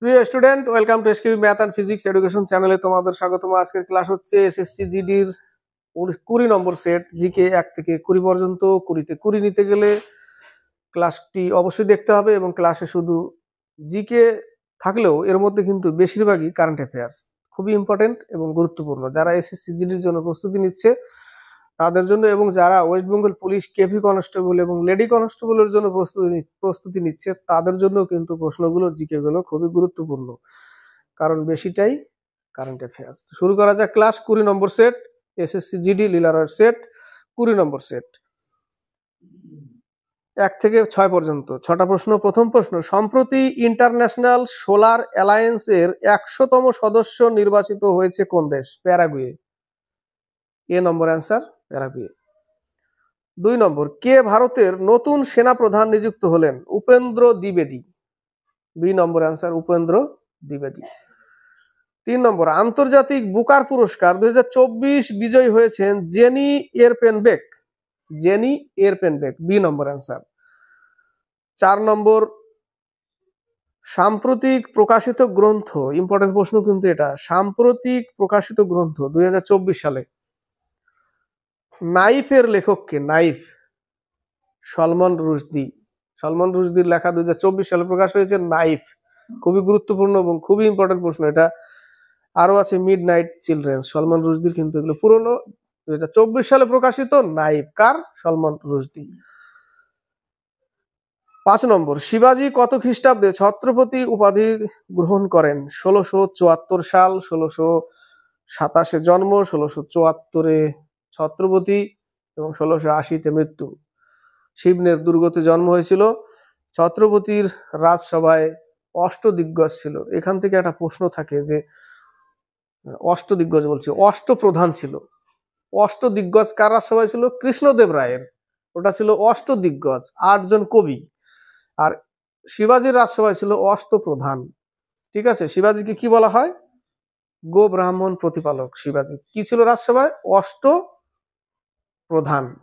প্রিয় student, welcome to SKB math and physics education চ্যানেলে তোমাদের স্বাগতম। আজকের ক্লাস হচ্ছে এসএসসি জিডির 20 নম্বর সেট জিকে 1 থেকে 20 পর্যন্ত। 20তে 20 নিতে গেলে ক্লাসটি অবশ্যই দেখতে হবে, এবং ক্লাসে শুধু জিকে থাকলেও এর মধ্যে কিন্তু বেশিরভাগই কারেন্ট অ্যাফেয়ার্স, খুবই ইম্পর্টেন্ট এবং গুরুত্বপূর্ণ। যারা এসএসসি জিডির জন্য প্রস্তুতি নিচ্ছে তাদের জন্য, এবং যারা West Bengal police, KV constable এবং লেডি কনস্টেবলের জন্য প্রস্তুতি নিচ্ছে তাদের জন্য কিন্তু প্রশ্নগুলো, জিকে গুলো খুবই গুরুত্বপূর্ণ, কারণ বেশিটাই কারেন্ট অ্যাফেয়ার্স। শুরু করা যাক ক্লাস। 20 নম্বর সেট, এসএসসি জিডি লিলারয়েড সেট, 20 নম্বর সেট, 1 থেকে 6 পর্যন্ত 6টা প্রশ্ন। প্রথম প্রশ্ন, সম্প্রতি ইন্টারন্যাশনাল সোলার অ্যালায়েন্সের 100তম সদস্য নির্বাচিত হয়েছে কোন দেশ? প্যারাগুয়ে। এ নম্বর অ্যান্সার, প্যারাগুয়ে। 2 নম্বর, কে ভারতের নতুন সেনা প্রধান নিযুক্ত হলেন? Upendra দ্বিবেদী। B number answer, Upendra দ্বিবেদী। 3 নম্বর, আন্তর্জাতিক বুকার পুরস্কার 2024 বিজয়ী হয়েছেন jenny এরপেনবেক। Jenny এরপেনবেক, B number answer. 4 নম্বর, সাম্প্রতিক প্রকাশিত গ্রন্থ, ইম্পর্টেন্ট প্রশ্ন কিন্তু এটা, সাম্প্রতিক প্রকাশিত গ্রন্থ 2024 সালে নাইফের লেখককে? নাইফ, সলমন রুশদি। সলমন রুশদির লেখা 2024 সালে প্রকাশ হয়েছে নাইফ। খুবই গুরুত্বপূর্ণ এবং খুবই ইম্পর্টেন্ট প্রশ্ন এটা। আরো আছে মিড নাইট চিলড্রেন্স, সলমন রুশদির কিন্তু এগুলো পুরনো। 2024 সালে প্রকাশিত নাইফ, কার? সলমন রুশদি। 5 নম্বর, শিবাজি কত খ্রিস্টাব্দে ছত্রপতি উপাধি গ্রহণ করেন? 1674 সাল, 1627 জন্ম, 1674 ছত্রপতি এবং 1680 মৃত্যু। শিবনের দুর্গতে জন্ম হয়েছিল। ছত্রপতির রাজসভায় অষ্টদিগ্গজ ছিল। এখান থেকে একটা প্রশ্ন থাকে যে অষ্টদিগ্গজ বলছে, অষ্টপ্রধান ছিল। অষ্টদিগ্গজ কার রাজসভায় ছিল? কৃষ্ণদেব রায়ের। ওটা ছিল অষ্টদিগ্গজ, 8 জন কবি। আর শিবাজির রাজসভায় ছিল অষ্টপ্রধান। ঠিক আছে, শিবাজিকে কি বলা হয়? গো ব্রাহ্মণ প্রতিপালক। শিবাজি কি ছিল রাজসভায়? অষ্টপ্রধান।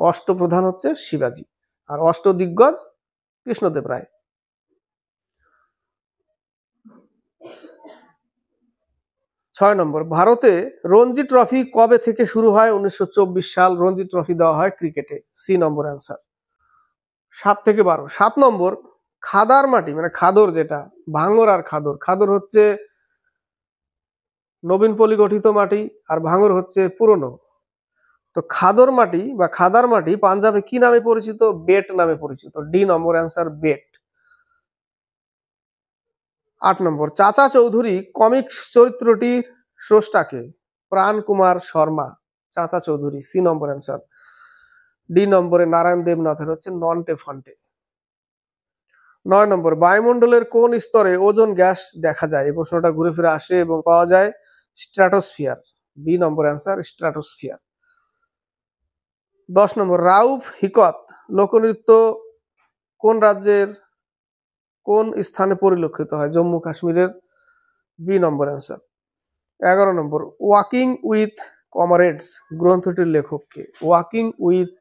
অষ্টপ্রধান হচ্ছে শিবাজি, আর অষ্টদিগ্গজ কৃষ্ণদেব রায়। 6 নম্বর, ভারতে রঞ্জি ট্রফি কবে থেকে শুরু হয়? 1924 সাল। রঞ্জি ট্রফি দেওয়া হয় ক্রিকেটে। সি নম্বর অ্যান্সার। 7 থেকে 12। 7 নম্বর, খাদার মাটি মানে খাদর, যেটা ভাঙর আর খাদর, খাদর হচ্ছে নবীন পলি গঠিত মাটি আর ভাঙর হচ্ছে পুরনো। তো খাদর মাটি বা খাদার মাটি পাঞ্জাবে কি নামে পরিচিত? বেট নামে পরিচিত। ডি নম্বর অ্যান্সার, বেট। 8 নম্বর, চাচা চৌধুরী কমিক্স চরিত্রটির স্রষ্টাকে? প্রাণ কুমার শর্মা। চাচা চৌধুরী, সি নম্বর অ্যান্সার। ডি নম্বরে নারায়ণ দেবনাথের হচ্ছে নন্টে ফন্টে। 9 নম্বর, বায়ুমণ্ডলের কোন স্তরে ওজোন গ্যাস দেখা যায়? এই প্রশ্নটা ঘুরে ফিরে আসে এবং পাওয়া যায় stratosphere. B number answer, stratosphere. 10 number, Rauf হিকত লোকনৃত্য কোন রাজ্যের কোন স্থানে পরিলক্ষিত হয়? জম্মু কাশ্মীরের। B number answer. 11 number, walking with comrades গ্রন্থটির লেখক কে? ওয়াকিং উইথ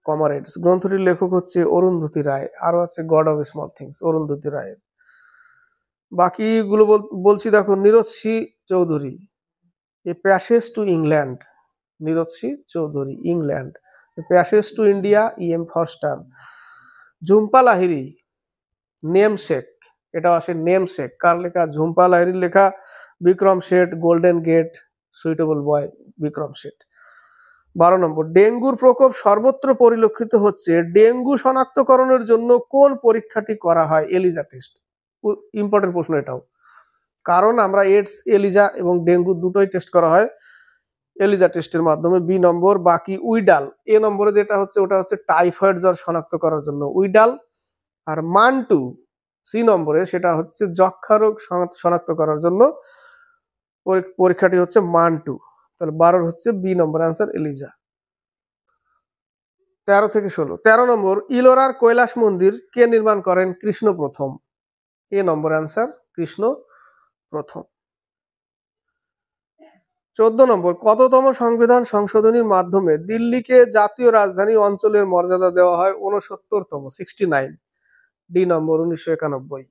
কমরেডস গ্রন্থটির লেখক হচ্ছে অরুন্ধতী রায়। আরো আছে God of small things, Arundhati রায়ের। বাকিগুলো বলছি দেখো, Nirad C Chaudhuri, a passage to England. Nirad C Chaudhuri, England. Passage to India, E.M. Forster. Jhumpa Lahiri, namesake, এটা আসে নেমসেক, কার লেখা? ঝুম্পা লাহিড়ীর লেখা। Vikram Seth, golden gate, suitable boy, Vikram Seth. 12 number, ডেঙ্গুর প্রকোপ সর্বত্র পরিলক্ষিত হচ্ছে, ডেঙ্গু শনাক্তকরণের জন্য কোন পরীক্ষাটি করা হয়? Eliza test. ইম্পর্টেন্ট প্রশ্ন এটাও, কারণ আমরা এডস, এলিজা এবং ডেঙ্গু দুটোই টেস্ট করা হয় এলিজা টেস্টের মাধ্যমে। বি নম্বর। বাকি উইডাল। এ নম্বরে যেটা হচ্ছে ওটা হচ্ছে টাইফয়েড জ্বর শনাক্ত করার জন্য উইডাল। আর মানটু, সি নম্বরে, সেটা হচ্ছে যক্ষা রোগ শনাক্ত করার জন্য পরীক্ষাটি হচ্ছে মানটু। তাহলে 12 হচ্ছে বি নম্বর অ্যান্সার, এলিজা। 13 থেকে 16। 13 নম্বর, ইলোরার কৈলাস মন্দির কে নির্মাণ করেন? কৃষ্ণ প্রথম। এ নম্বর অ্যান্সার, কৃষ্ণ প্রথম। 14 নম্বর, কততম সংবিধান সংশোধনীর মাধ্যমে দিল্লিকে জাতীয় রাজধানী অঞ্চলের মর্যাদা দেওয়া হয়? 69তম, 69। ডি নম্বর, 1991।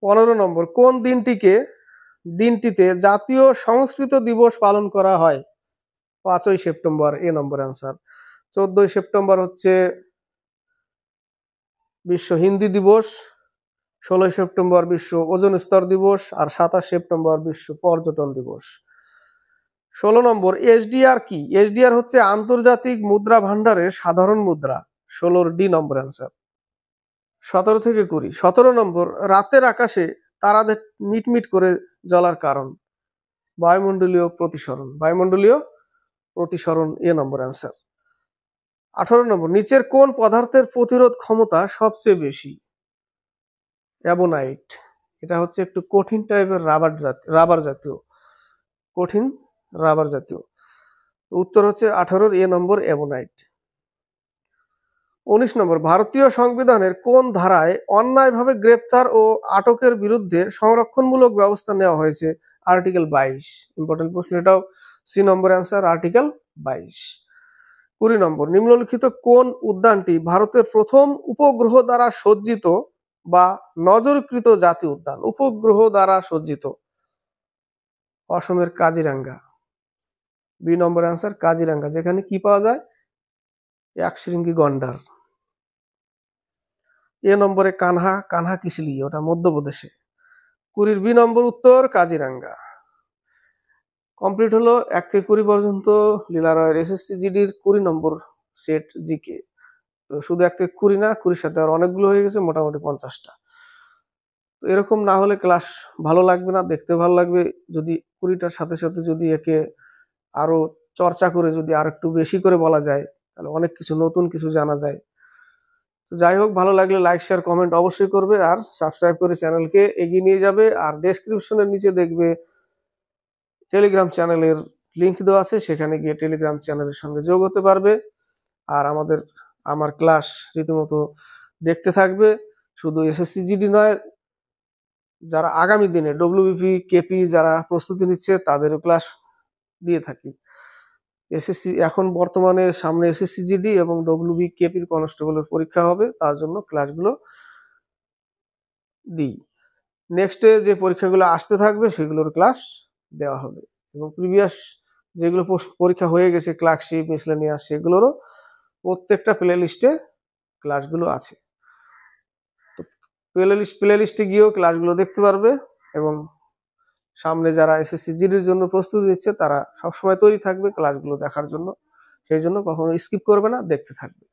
15 নম্বর, কোন দিনটিতে জাতীয় সংস্কৃত দিবস পালন করা হয়? 5ই সেপ্টেম্বর, এ নম্বর অ্যান্সার। 14ই সেপ্টেম্বর হচ্ছে বিশ্ব হিন্দি দিবস, 16ই সেপ্টেম্বর বিশ্ব ওজোন স্তর দিবস, আর 27 সেপ্টেম্বর বিশ্ব পর্যটন দিবস। 16 নম্বর, এসডিআর কি? এসডিআর হচ্ছে আন্তর্জাতিক মুদ্রা ভান্ডারের সাধারণ মুদ্রা। 16 ডি নম্বর অ্যান্সার। 17 থেকে 20। 17 নম্বর, রাতের আকাশে তারাদের মিটমিট করে জ্বলার কারণ? বায়ুমণ্ডলীয় প্রতিসরণ। বায়ুমণ্ডলীয় প্রতিসরণ, এ নম্বর অ্যান্সার। 18 নম্বর, নিচের কোন পদার্থের প্রতিরোধ ক্ষমতা সবচেয়ে বেশি? অ্যাবোনাইট। এটা হচ্ছে একটু কঠিন টাইপের রাবার জাতীয়, কঠিন রাবার জাতীয়। উত্তর হচ্ছে 18 এ নম্বর, অ্যাবোনাইট। 19 নম্বর, ভারতীয় সংবিধানের কোন ধারায় অন্যায়ভাবে গ্রেপ্তার ও আটকের বিরুদ্ধে সংরক্ষণমূলক ব্যবস্থা নেওয়া হয়েছে? আর্টিকেল 22। ইম্পর্টেন্ট প্রশ্ন এটাও, সি নম্বর অ্যান্সার, আর্টিকেল 22। 20 নম্বর, নিম্নলিখিত কোন উদ্যানটি ভারতের প্রথম উপগ্রহ দ্বারা সজ্জিত বা নজরকৃত জাতীয় উদ্যান? উপগ্রহ দ্বারা সজ্জিত, অসমের Kaziranga. B number answer, Kaziranga, যেখানে কি পাওয়া যায়? একশৃঙ্গী গন্ডার। এ নম্বরে কানহা কিসলি, ওটা মধ্যপ্রদেশে। 20 বি নম্বর উত্তর, কাজিরাঙ্গা। কমপ্লিট হলো 1 থেকে 20 পর্যন্ত লীলা রয়ের এসএসসি জিডির 20 নম্বর সেট জিকে। তো শুধু 1 থেকে 20 না, 20 সাথে আর অনেকগুলো হয়ে গেছে, মোটামুটি 50টা। তো এরকম না হলে ক্লাস ভালো লাগবে না, দেখতে ভালো লাগবে। যদি 20টার সাথে সাথে যদি একে আরো চর্চা করে যদি আর একটু বেশি করে বলা যায়, তাহলে অনেক কিছু নতুন কিছু জানা যায়। তো যাই হোক, ভালো লাগলে লাইক শেয়ার কমেন্ট অবশ্যই করবে, আর সাবস্ক্রাইব করে চ্যানেলকে এগিয়ে নিয়ে যাবে। আর ডেসক্রিপশনের নিচে দেখবে টেলিগ্রাম চ্যানেলের লিংক দেওয়া আছে, সেখানে গিয়ে টেলিগ্রাম চ্যানেলের সঙ্গে যোগ হতে পারবে। আর আমার ক্লাস রীতিমতো দেখতে থাকবে। শুধু এসএসসি জিডি নয়, যারা আগামী দিনে ডব্লিউবিপি কেপি যারা প্রস্তুতি নিচ্ছে তাদেরও ক্লাস দিয়ে থাকি। এসএসসি এখন বর্তমানে সামনে এসএসসি জিডি এবং ডব্লিউবি কেপির কনস্টেবলের পরীক্ষা হবে, তার জন্য ক্লাসগুলো দিই। নেক্সটে যে পরীক্ষাগুলো আসতে থাকবে সেগুলোর ক্লাস দেওয়া হবে, এবং প্রিভিয়াস যেগুলো পরীক্ষা হয়ে গেছে ক্লার্কশিপ, মিসলেনিয়াস, সেগুলোরও প্রত্যেকটা প্লে লিস্টে ক্লাসগুলো আছে। তো প্লে লিস্টে গিয়েও ক্লাসগুলো দেখতে পারবে, এবং সামনে যারা এসএসসি জিডির জন্য প্রস্তুতি নিচ্ছে তারা সবসময় তৈরি থাকবে ক্লাসগুলো দেখার জন্য। সেই জন্য কখনো স্কিপ করবে না, দেখতে থাকবে।